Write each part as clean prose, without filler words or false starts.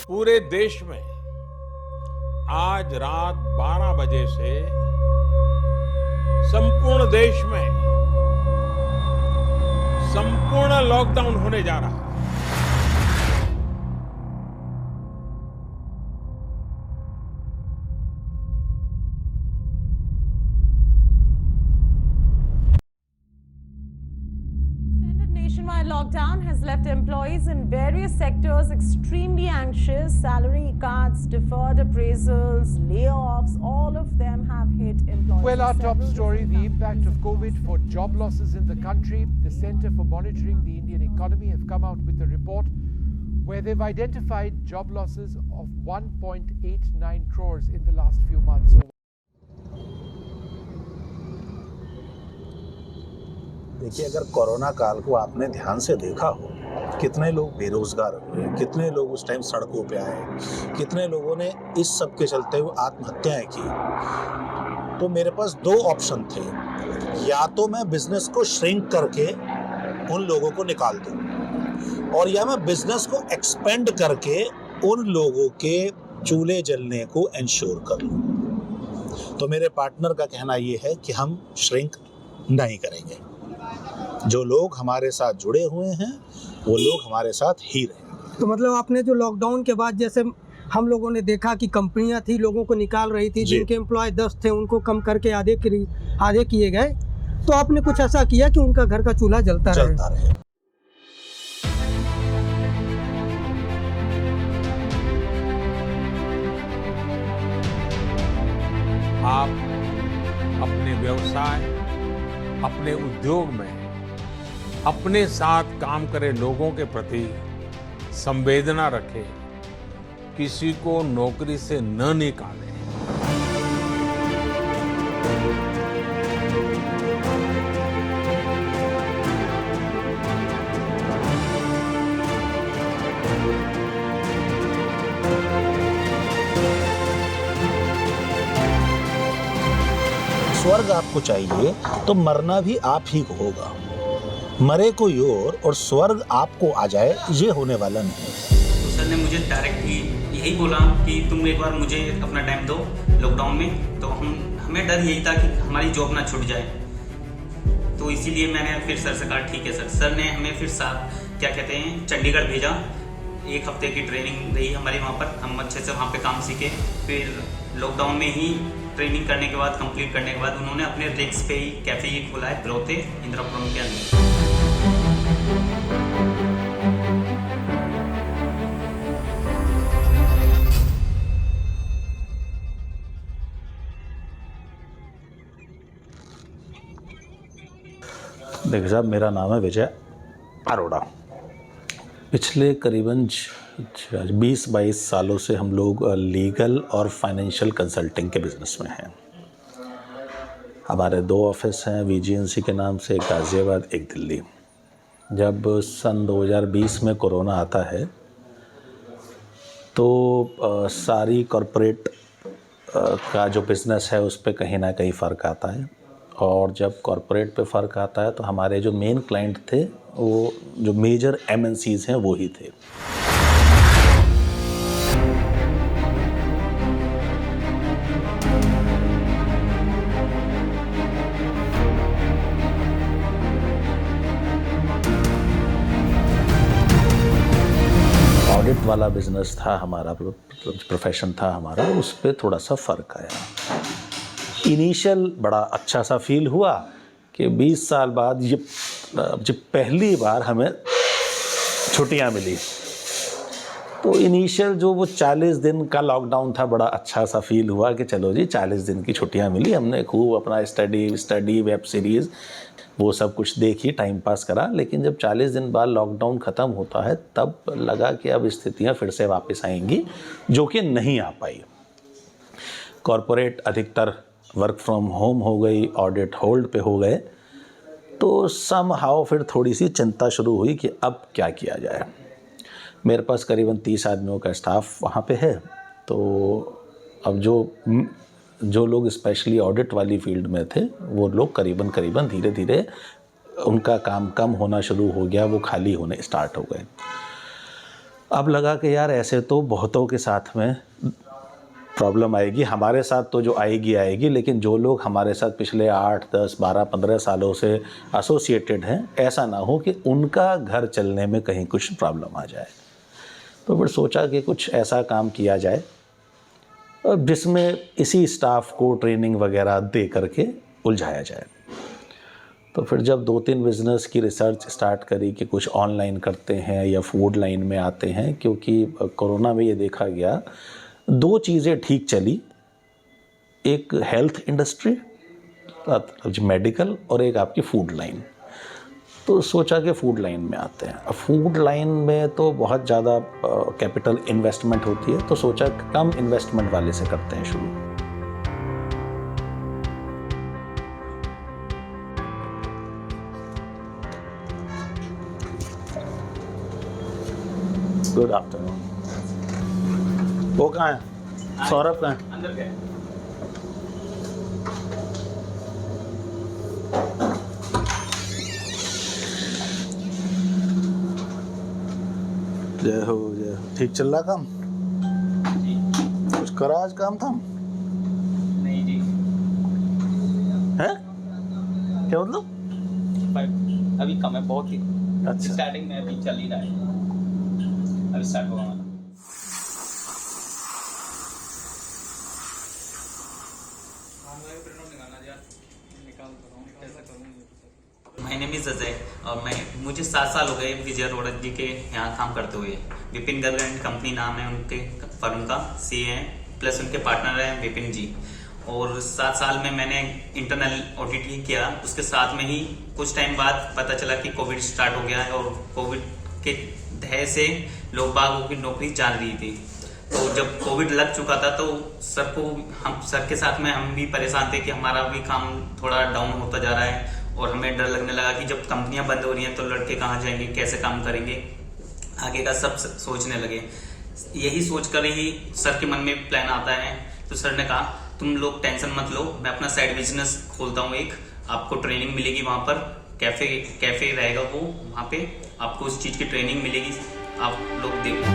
पूरे देश में आज रात 12 बजे से संपूर्ण देश में संपूर्ण लॉकडाउन होने जा रहा है। Nationwide lockdown has left employees in various sectors extremely anxious. Salary cuts, deferred appraisals, layoffs, all of them have hit employees. Well, our top story, the impact of COVID for job losses in the country. The Centre for Monitoring the Indian Economy have come out with a report where they've identified job losses of 1.89 crores in the last few months. देखिए, अगर corona काल को आपने ध्यान से देखा हो, कितने लोग बेरोजगार हुए, कितने लोग उस टाइम सड़कों पे आए, कितने लोगों ने इस सब के चलते हुए आत्महत्याएं की, तो मेरे पास दो ऑप्शन थे। या तो मैं बिजनेस को श्रिंक करके उन लोगों को निकाल दूं, और या मैं बिजनेस को एक्सपेंड करके उन लोगों के चूल्हे जलने को इंश्योर कर लूं। तो मेरे पार्टनर का कहना ये है कि हम श्रिंक नहीं करेंगे। जो लोग हमारे साथ जुड़े हुए हैं वो लोग हमारे साथ ही रहेंगे। तो मतलब आपने जो लॉकडाउन के बाद, जैसे हम लोगों ने देखा कि कंपनियां थी लोगों को निकाल रही थी, जिनके एम्प्लॉय 10 थे उनको कम करके आधे किए गए, तो आपने कुछ ऐसा किया कि उनका घर का चूल्हा जलता रहे। आप अपने व्यवसाय, अपने उद्योग में अपने साथ काम करे लोगों के प्रति संवेदना रखें, किसी को नौकरी से न निकालें। स्वर्ग आपको चाहिए तो मरना भी आप ही को होगा। मरे कोई और स्वर्ग आपको आ जाए, ये होने वाला नहीं। तो सर ने मुझे डायरेक्ट ही यही बोला कि तुम एक बार मुझे अपना टाइम दो लॉकडाउन में। तो हमें डर यही था कि हमारी जॉब ना छूट जाए, तो इसीलिए मैंने फिर सर से कहा ठीक है सर। सर ने हमें फिर चंडीगढ़ भेजा। 1 हफ्ते की ट्रेनिंग रही हमारी वहाँ पर। हम अच्छे से वहाँ पे काम सीखे। फिर लॉकडाउन में ही ट्रेनिंग करने के बाद, कंप्लीट करने के बाद, उन्होंने अपने रिक्स पे ही कैफ़े ही खोला है ब्रोते इंदिरापुरम के अंदर। देखिए साहब, मेरा नाम है विजय अरोड़ा। पिछले करीबन 20-22 सालों से हम लोग लीगल और फाइनेंशियल कंसल्टिंग के बिज़नेस में हैं। हमारे 2 ऑफिस हैं VGNC के नाम से, एक गाज़ियाबाद, एक दिल्ली। जब सन 2020 में कोरोना आता है तो सारी कॉरपोरेट का जो बिज़नेस है उस पे कहीं ना कहीं फ़र्क आता है। और जब कॉरपोरेट पे फ़र्क आता है तो हमारे जो मेन क्लाइंट थे, वो जो मेजर MNCs हैं वो ही थे। ऑडिट वाला बिजनेस था हमारा, प्रोफेशन था हमारा, उस पर थोड़ा सा फ़र्क आया। इनिशियल बड़ा अच्छा सा फील हुआ कि 20 साल बाद जब पहली बार हमें छुट्टियां मिली, तो इनिशियल जो वो 40 दिन का लॉकडाउन था, बड़ा अच्छा सा फील हुआ कि चलो जी 40 दिन की छुट्टियां मिली। हमने खूब अपना स्टडी वेब सीरीज़ वो सब कुछ देखी, टाइम पास करा। लेकिन जब 40 दिन बाद लॉकडाउन ख़त्म होता है तब लगा कि अब स्थितियां फिर से वापस आएंगी, जो कि नहीं आ पाई। कॉरपोरेट अधिकतर वर्क फ्रॉम होम हो गई, ऑडिट होल्ड पे हो गए, तो समहाउ फिर थोड़ी सी चिंता शुरू हुई कि अब क्या किया जाए। मेरे पास करीबन 30 आदमियों का स्टाफ वहाँ पे है। तो अब जो लोग स्पेशली ऑडिट वाली फील्ड में थे, वो लोग करीबन धीरे धीरे उनका काम कम होना शुरू हो गया, वो खाली होने स्टार्ट हो गए। अब लगा कि यार ऐसे तो बहुतों के साथ में प्रॉब्लम आएगी, हमारे साथ तो जो आएगी, लेकिन जो लोग हमारे साथ पिछले 8, 10, 12, 15 सालों से एसोसिएटेड हैं, ऐसा ना हो कि उनका घर चलने में कहीं कुछ प्रॉब्लम आ जाए। तो फिर सोचा कि कुछ ऐसा काम किया जाए जिसमें इसी स्टाफ को ट्रेनिंग वगैरह दे करके उलझाया जाए। तो फिर जब 2-3 बिज़नेस की रिसर्च स्टार्ट करी कि कुछ ऑनलाइन करते हैं या फूड लाइन में आते हैं, क्योंकि कोरोना में ये देखा गया 2 चीज़ें ठीक चली, एक हेल्थ इंडस्ट्री मेडिकल और एक आपकी फूड लाइन। तो सोचा कि फूड लाइन में आते हैं। अब फूड लाइन में तो बहुत ज़्यादा कैपिटल इन्वेस्टमेंट होती है, तो सोचा कम इन्वेस्टमेंट वाले से करते हैं शुरू। Good afternoon. वो कहाँ है? सौरभ कहाँ है? अंदर गए। जय हो जय हो। ठीक चल रहा काम? कुछ करा आज काम था? नहीं जी, है क्या मतलब? पर अभी कम है बहुत ही। अच्छा। स्टार्टिंग में अभी चल ही रहा है, अभी स्टार्ट होगा। माय नेम इज अजय और मुझे 7 साल हो गए विजय रोडक जी के यहाँ काम करते हुए। विपिन गर्ग एंड कंपनी नाम है उनके फर्म का, सी है प्लस उनके पार्टनर हैं विपिन जी। और 7 साल में मैंने इंटरनल ऑडिट ही किया। उसके साथ में ही कुछ टाइम बाद पता चला कि कोविड स्टार्ट हो गया है और कोविड के भय से लोग बागों की नौकरी जा रही थी। तो जब कोविड लग चुका था तो हम सर के साथ में हम भी परेशान थे कि हमारा भी काम थोड़ा डाउन होता जा रहा है और हमें डर लगने लगा कि जब कंपनियां बंद हो रही हैं तो लड़के कहाँ जाएंगे, कैसे काम करेंगे, आगे का सब सोचने लगे। यही सोचकर ही सर के मन में प्लान आता है। तो सर ने कहा तुम लोग टेंशन मत लो, मैं अपना साइड बिजनेस खोलता हूँ एक, आपको ट्रेनिंग मिलेगी वहां पर, कैफे रहेगा वो, वहां पे आपको उस चीज की ट्रेनिंग मिलेगी, आप लोग देखो।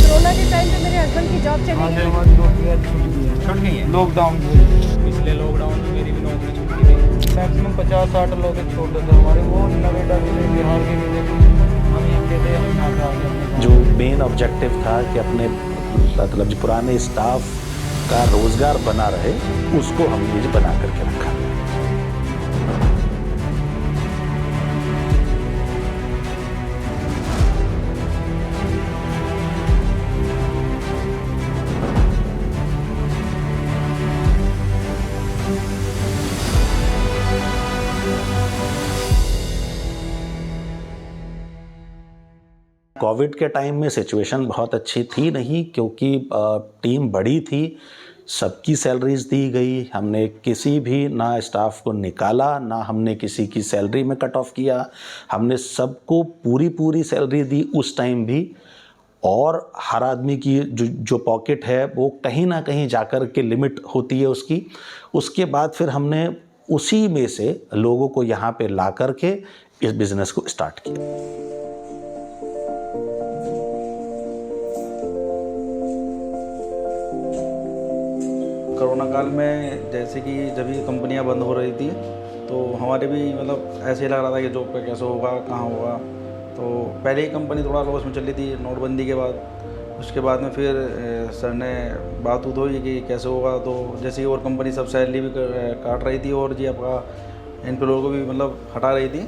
कोरोना के टाइम पे मेरे हस्बैंड की जॉब चली गई। हमारी नौकरियाँ छूट गई हैं लॉकडाउन की। पिछले लॉकडाउन में मेरी भी नौकरी छूटी थी। मैक्सिमम 50-60 लोग छोड़ते थे हमारे, वो नोएडा मिले, बिहार के मिले, हम यहाँ के थे, हम यहाँ पे आ गए। जो मेन ऑब्जेक्टिव था कि अपने मतलब जो पुराने स्टाफ का रोजगार बना रहे, उसको हमने बना करके रखा। कोविड के टाइम में सिचुएशन बहुत अच्छी थी नहीं, क्योंकि टीम बड़ी थी, सबकी सैलरीज दी गई, हमने किसी भी ना स्टाफ को निकाला, ना हमने किसी की सैलरी में कट ऑफ किया, हमने सबको पूरी सैलरी दी उस टाइम भी। और हर आदमी की जो पॉकेट है वो कहीं ना कहीं जाकर के लिमिट होती है उसकी। उसके बाद फिर हमने उसी में से लोगों को यहाँ पे ला करके इस बिज़नेस को स्टार्ट किया। कोरोना काल में जैसे कि जब ये कंपनियां बंद हो रही थी तो हमारे भी मतलब ऐसे ही लग रहा था कि जॉब पे कैसे होगा, कहाँ होगा। तो पहले ही कंपनी थोड़ा लॉस में चल रही थी नोटबंदी के बाद। उसके बाद में फिर सर ने बात हुई कि कैसे होगा। तो जैसे ही और कंपनी सब सैलरी भी काट रही थी और जी आपका एम्प्लॉय को भी मतलब हटा रही थी,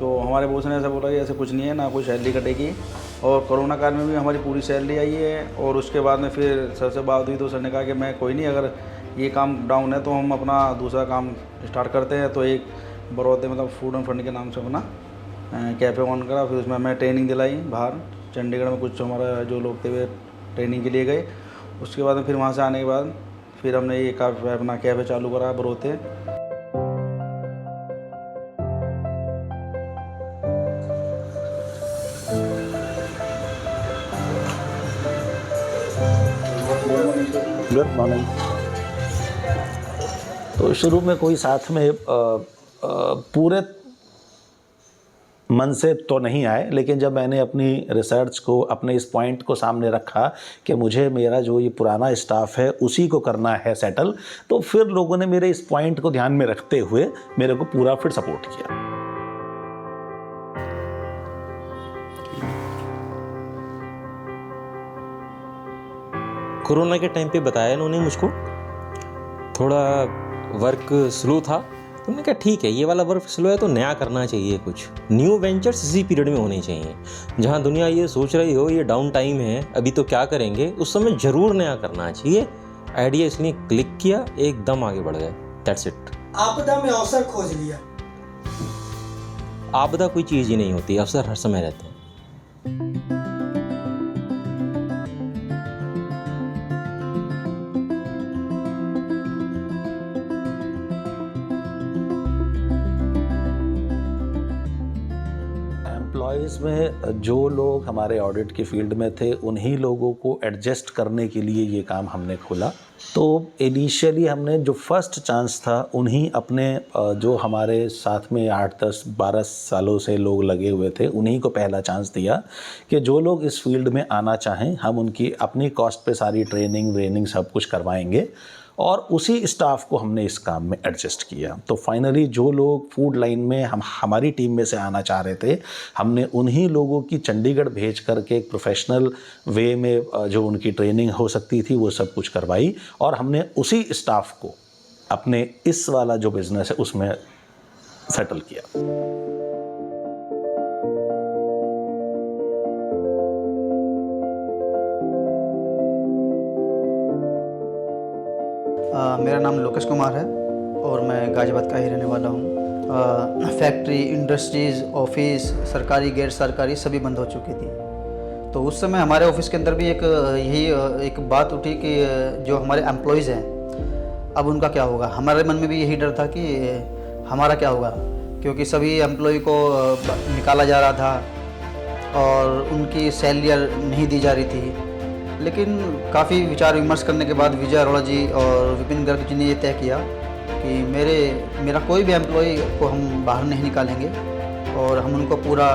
तो हमारे बॉस ने ऐसा बोला कि ऐसे कुछ नहीं है, ना कोई सैलरी कटेगी। और कोरोना काल में भी हमारी पूरी सैलरी आई है। और उसके बाद में फिर सर से बात हुई तो सर ने कहा कि मैं कोई नहीं, अगर ये काम डाउन है तो हम अपना दूसरा काम स्टार्ट करते हैं। तो एक बड़ौदे मतलब फूड एंड फंड के नाम से अपना कैफ़े ऑन करा। फिर उसमें मैं ट्रेनिंग दिलाई बाहर चंडीगढ़ में, कुछ हमारा जो लोग थे वे ट्रेनिंग के लिए गए। उसके बाद में फिर वहाँ से आने के बाद फिर हमने ये अपना कैफ़े चालू करा बड़ौदे। Good morning. तो शुरू में कोई साथ में पूरे मन से तो नहीं आए, लेकिन जब मैंने अपनी रिसर्च को, अपने इस पॉइंट को सामने रखा कि मुझे मेरा जो ये पुराना स्टाफ है उसी को करना है सेटल, तो फिर लोगों ने मेरे इस पॉइंट को ध्यान में रखते हुए मेरे को पूरा फिर सपोर्ट किया। कोरोना के टाइम पे बताया इन्होंने मुझको, थोड़ा वर्क स्लो था, तो मैंने कहा ठीक है, ये वाला वर्क स्लो है तो नया करना चाहिए, कुछ न्यू वेंचर्स इसी पीरियड में होने चाहिए। जहाँ दुनिया ये सोच रही हो ये डाउन टाइम है, अभी तो क्या करेंगे, उस समय ज़रूर नया करना चाहिए। आइडिया इसलिए क्लिक किया, एकदम आगे बढ़ गए। That's it. आपदा में अवसर खोज लिया। आपदा कोई चीज़ ही नहीं होती, अवसर हर समय रहते हैं। एम्प्लॉयज़ में जो लोग हमारे ऑडिट की फील्ड में थे, उन्हीं लोगों को एडजस्ट करने के लिए ये काम हमने खोला। तो इनिशियली हमने जो फर्स्ट चांस था, उन्हीं अपने जो हमारे साथ में 8, 10, 12 सालों से लोग लगे हुए थे, उन्हीं को पहला चांस दिया कि जो लोग इस फील्ड में आना चाहें, हम उनकी अपनी कॉस्ट पे सारी ट्रेनिंग सब कुछ करवाएंगे, और उसी स्टाफ को हमने इस काम में एडजस्ट किया। तो फाइनली जो लोग फूड लाइन में हमारी टीम में से आना चाह रहे थे, हमने उन्हीं लोगों की चंडीगढ़ भेज करके एक प्रोफेशनल वे में जो उनकी ट्रेनिंग हो सकती थी वो सब कुछ करवाई, और हमने उसी स्टाफ को अपने इस वाला जो बिज़नेस है उसमें सेटल किया। मेरा नाम लोकेश कुमार है और मैं गाजियाबाद का ही रहने वाला हूँ। फैक्ट्री, इंडस्ट्रीज़, ऑफिस, सरकारी, गैर सरकारी सभी बंद हो चुकी थी। तो उस समय हमारे ऑफिस के अंदर भी एक बात उठी कि जो हमारे एम्प्लॉयज़ हैं, अब उनका क्या होगा। हमारे मन में भी यही डर था कि हमारा क्या होगा, क्योंकि सभी एम्प्लॉय को निकाला जा रहा था और उनकी सैलरी नहीं दी जा रही थी। लेकिन काफ़ी विचार विमर्श करने के बाद विजय अरोड़ा जी और विपिन गर्ग जी ने ये तय किया कि मेरा कोई भी एम्प्लॉय को हम बाहर नहीं निकालेंगे और हम उनको पूरा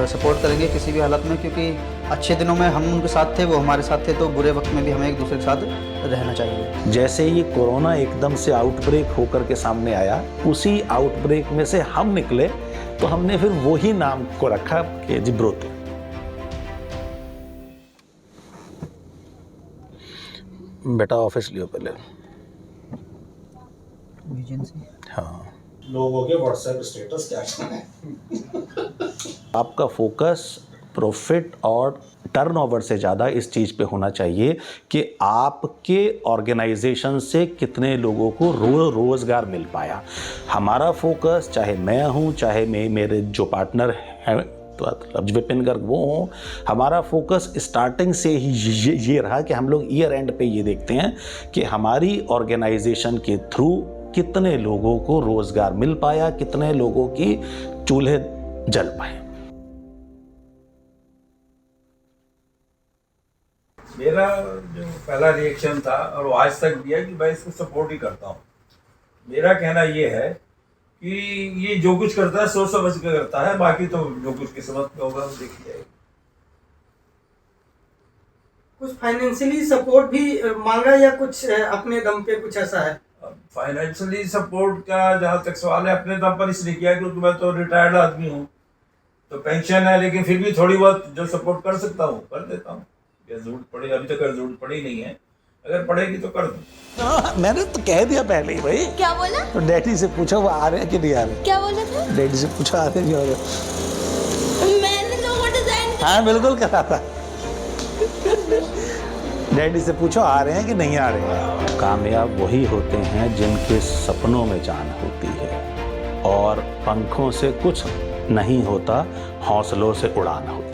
सपोर्ट करेंगे किसी भी हालत में, क्योंकि अच्छे दिनों में हम उनके साथ थे, वो हमारे साथ थे, तो बुरे वक्त में भी हमें एक दूसरे के साथ रहना चाहिए। जैसे ये कोरोना एकदम से आउटब्रेक होकर के सामने आया, उसी आउटब्रेक में से हम निकले, तो हमने फिर वही नाम को रखा कि जी ब्रोते। बेटा ऑफिस लियो पहले। हाँ, लोगों के व्हाट्सएप स्टेटस क्या है? आपका फोकस प्रॉफिट और टर्नओवर से ज़्यादा इस चीज़ पे होना चाहिए कि आपके ऑर्गेनाइजेशन से कितने लोगों को रोज़गार मिल पाया। हमारा फोकस, चाहे मैं हूँ, चाहे मेरे जो पार्टनर हैं, तो विपिन गर्ग वो हों, हमारा फोकस स्टार्टिंग से ही ये रहा कि हम लोग ईयर एंड पे ये देखते हैं कि हमारी ऑर्गेनाइजेशन के थ्रू कितने लोगों को रोज़गार मिल पाया, कितने लोगों की चूल्हे जल पाए। मेरा जो पहला रिएक्शन था, और वो आज तक भी है, कि मैं इसको सपोर्ट ही करता हूँ। मेरा कहना ये है कि ये जो कुछ करता है सोच समझ के करता है, बाकी तो जो कुछ किस्मत में होगा वो देखी जाएगी। कुछ फाइनेंशियली सपोर्ट भी मांगा या कुछ अपने दम पे कुछ ऐसा है? फाइनेंशियली सपोर्ट का जहाँ तक सवाल है, अपने दम पर इसलिए किया क्योंकि मैं तो रिटायर्ड आदमी हूँ, तो पेंशन है, लेकिन फिर भी थोड़ी बहुत जो सपोर्ट कर सकता हूँ कर देता हूँ। जरूरत पड़े, अभी तक जरूरत पड़ी नहीं है, अगर पड़ेगी तो कर दूँ। मैंने तो कह दिया पहले ही भाई। क्या बोला? तो डैडी से पूछो वो आ रहे हैं कि नहीं आ रहे। क्या बोला था? डैडी से पूछो आ रहे नहीं आ रहे। मैंने लोगो डिजाइन हाँ बिल्कुल करा था। डैडी से पूछो आ रहे हैं कि नहीं आ रहे हैं। कामयाब वही होते हैं जिनके सपनों में जान होती है, और पंखों से कुछ नहीं होता, हौसलों से उड़ान होती है।